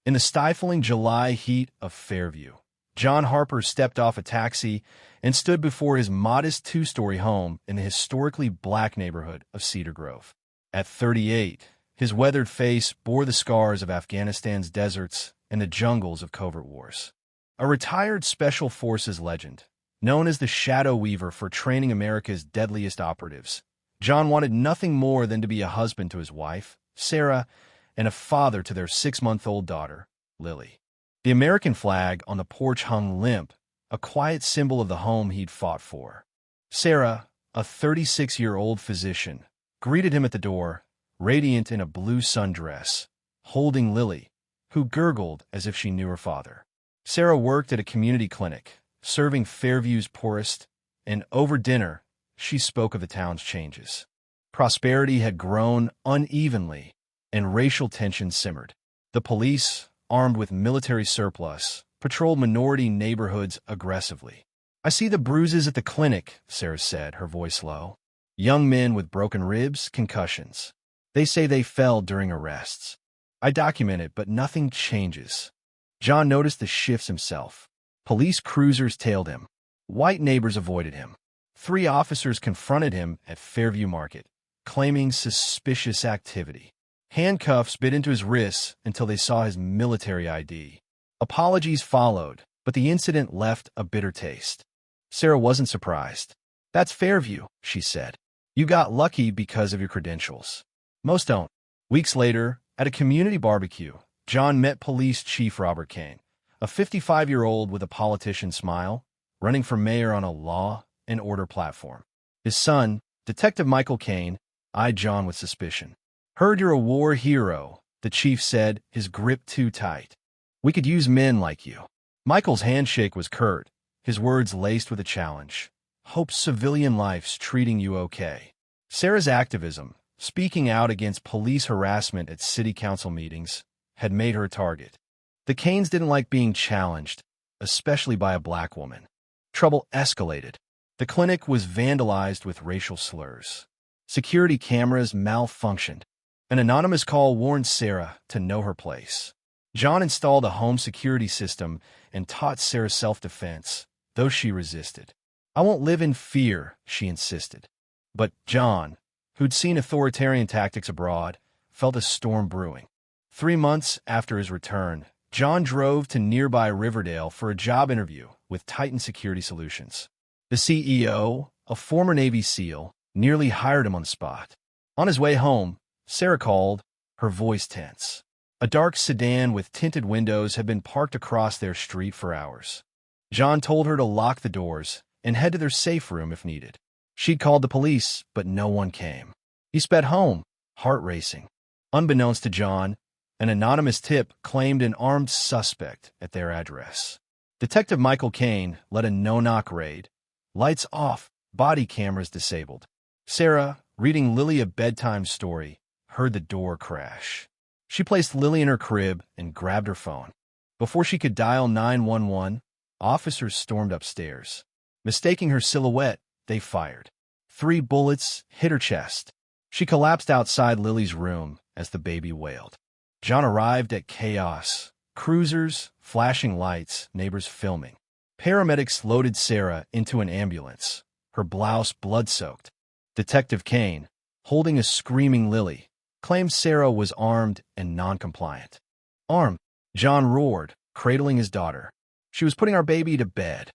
In the stifling July heat of Fairview, John Harper stepped off a taxi and stood before his modest two-story home in the historically black neighborhood of Cedar Grove. At 38, his weathered face bore the scars of Afghanistan's deserts and the jungles of covert wars. A retired Special Forces legend, known as the Shadow Weaver for training America's deadliest operatives, John wanted nothing more than to be a husband to his wife, Sarah, and a father to their 6-month-old daughter, Lily. The American flag on the porch hung limp, a quiet symbol of the home he'd fought for. Sarah, a 36-year-old physician, greeted him at the door, radiant in a blue sundress, holding Lily, who gurgled as if she knew her father. Sarah worked at a community clinic, serving Fairview's poorest, and over dinner, she spoke of the town's changes. Prosperity had grown unevenly, and racial tension simmered. The police, armed with military surplus, patrolled minority neighborhoods aggressively. "I see the bruises at the clinic," Sarah said, her voice low. "Young men with broken ribs, concussions. They say they fell during arrests. I document it, but nothing changes." John noticed the shifts himself. Police cruisers tailed him. White neighbors avoided him. 3 officers confronted him at Fairview Market, claiming suspicious activity. Handcuffs bit into his wrists until they saw his military ID. Apologies followed, but the incident left a bitter taste. Sarah wasn't surprised. "That's Fairview," she said. "You got lucky because of your credentials. Most don't." Weeks later, at a community barbecue, John met Police Chief Robert Kane, a 55-year-old with a politician's smile, running for mayor on a law and order platform. His son, Detective Michael Kane, eyed John with suspicion. "Heard you're a war hero," the chief said, his grip too tight. "We could use men like you." Michael's handshake was curt, his words laced with a challenge. "Hope civilian life's treating you okay." Sarah's activism, speaking out against police harassment at city council meetings, had made her a target. The Kanes didn't like being challenged, especially by a black woman. Trouble escalated. The clinic was vandalized with racial slurs. Security cameras malfunctioned. An anonymous call warned Sarah to know her place. John installed a home security system and taught Sarah self-defense, though she resisted. "I won't live in fear," she insisted. But John, who'd seen authoritarian tactics abroad, felt a storm brewing. 3 months after his return, John drove to nearby Riverdale for a job interview with Titan Security Solutions. The CEO, a former Navy SEAL, nearly hired him on the spot. On his way home, Sarah called, her voice tense. A dark sedan with tinted windows had been parked across their street for hours. John told her to lock the doors and head to their safe room if needed. She'd called the police, but no one came. He sped home, heart racing. Unbeknownst to John, an anonymous tip claimed an armed suspect at their address. Detective Michael Kane led a no-knock raid. Lights off, body cameras disabled. Sarah, reading Lily a bedtime story, heard the door crash. She placed Lily in her crib and grabbed her phone. Before she could dial 911, officers stormed upstairs. Mistaking her silhouette, they fired. 3 bullets hit her chest. She collapsed outside Lily's room as the baby wailed. John arrived at chaos. Cruisers, flashing lights, neighbors filming. Paramedics loaded Sarah into an ambulance, her blouse blood-soaked. Detective Kane, holding a screaming Lily, claimed Sarah was armed and non-compliant. "Armed," John roared, cradling his daughter. "She was putting our baby to bed."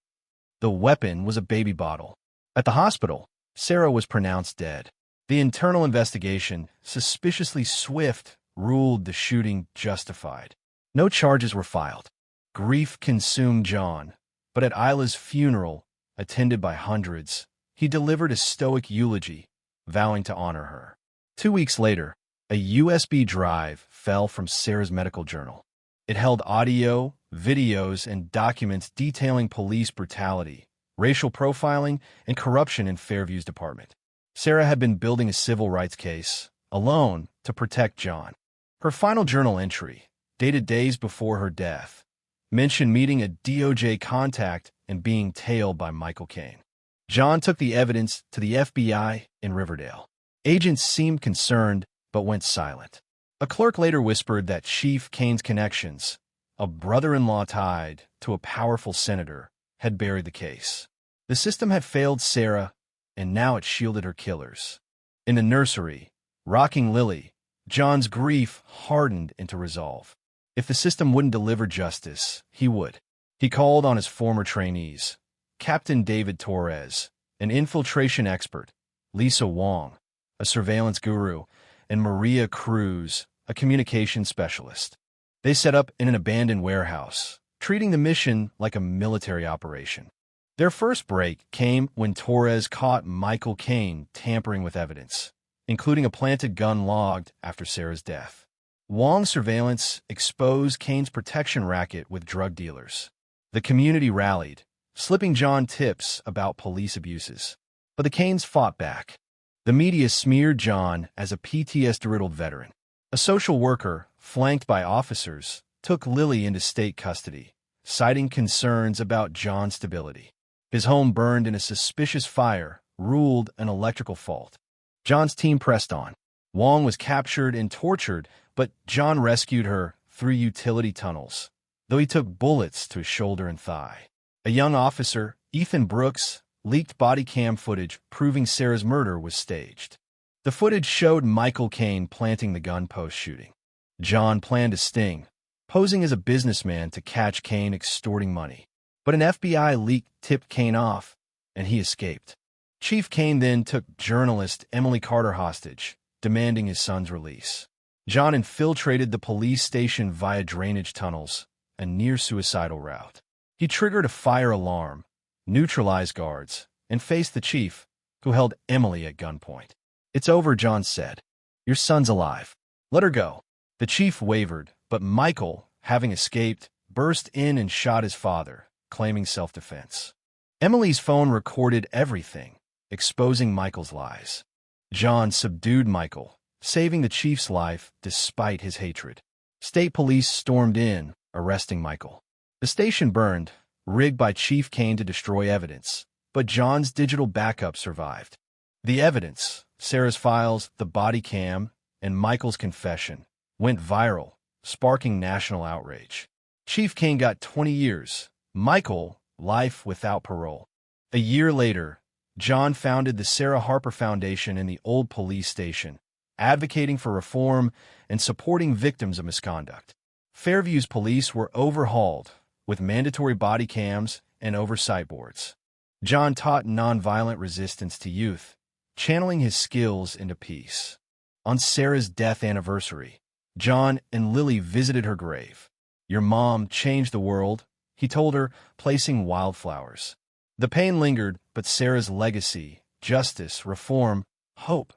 The weapon was a baby bottle. At the hospital, Sarah was pronounced dead. The internal investigation, suspiciously swift, ruled the shooting justified. No charges were filed. Grief consumed John, but at Isla's funeral, attended by hundreds, he delivered a stoic eulogy, vowing to honor her. 2 weeks later, a USB drive fell from Sarah's medical journal. It held audio, videos, and documents detailing police brutality, racial profiling, and corruption in Fairview's department. Sarah had been building a civil rights case, alone, to protect John. Her final journal entry, dated days before her death, mentioned meeting a DOJ contact and being tailed by Michael Kane. John took the evidence to the FBI in Riverdale. Agents seemed concerned, but went silent. A clerk later whispered that Chief Kane's connections, a brother-in-law tied to a powerful senator, had buried the case. The system had failed Sarah, and now it shielded her killers. In the nursery, rocking Lily, John's grief hardened into resolve. If the system wouldn't deliver justice, he would. He called on his former trainees, Captain David Torres, an infiltration expert, Lisa Wong, a surveillance guru, and Maria Cruz, a communications specialist. They set up in an abandoned warehouse, treating the mission like a military operation. Their first break came when Torres caught Michael Kane tampering with evidence, including a planted gun logged after Sarah's death. Wong's surveillance exposed Kane's protection racket with drug dealers. The community rallied, slipping John tips about police abuses. But the Kanes fought back. The media smeared John as a PTSD-riddled veteran. A social worker, flanked by officers, took Lily into state custody, citing concerns about John's stability. His home burned in a suspicious fire, ruled an electrical fault. John's team pressed on. Wong was captured and tortured, but John rescued her through utility tunnels, though he took bullets to his shoulder and thigh. A young officer, Ethan Brooks, leaked body cam footage proving Sarah's murder was staged. The footage showed Michael Kane planting the gun post-shooting. John planned a sting, posing as a businessman to catch Kane extorting money. But an FBI leak tipped Kane off, and he escaped. Chief Kane then took journalist Emily Carter hostage, demanding his son's release. John infiltrated the police station via drainage tunnels, a near-suicidal route. He triggered a fire alarm, neutralized guards, and faced the chief, who held Emily at gunpoint. "It's over," John said. "Your son's alive. Let her go." The chief wavered, but Michael, having escaped, burst in and shot his father, claiming self-defense. Emily's phone recorded everything, exposing Michael's lies. John subdued Michael, saving the chief's life despite his hatred. State police stormed in, arresting Michael. The station burned, rigged by Chief Kane to destroy evidence, but John's digital backup survived. The evidence, Sarah's files, the body cam, and Michael's confession, went viral, sparking national outrage. Chief Kane got 20 years, Michael, life without parole. A year later, John founded the Sarah Harper Foundation in the old police station, advocating for reform and supporting victims of misconduct. Fairview's police were overhauled, with mandatory body cams and oversight boards. John taught nonviolent resistance to youth, channeling his skills into peace. On Sarah's death anniversary, John and Lily visited her grave. "Your mom changed the world," he told her, placing wildflowers. The pain lingered, but Sarah's legacy, justice, reform, hope,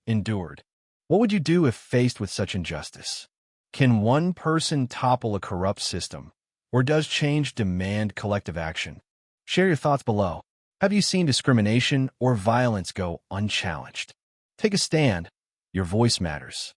endured. What would you do if faced with such injustice? Can one person topple a corrupt system, or does change demand collective action? Share your thoughts below. Have you seen discrimination or violence go unchallenged? Take a stand. Your voice matters.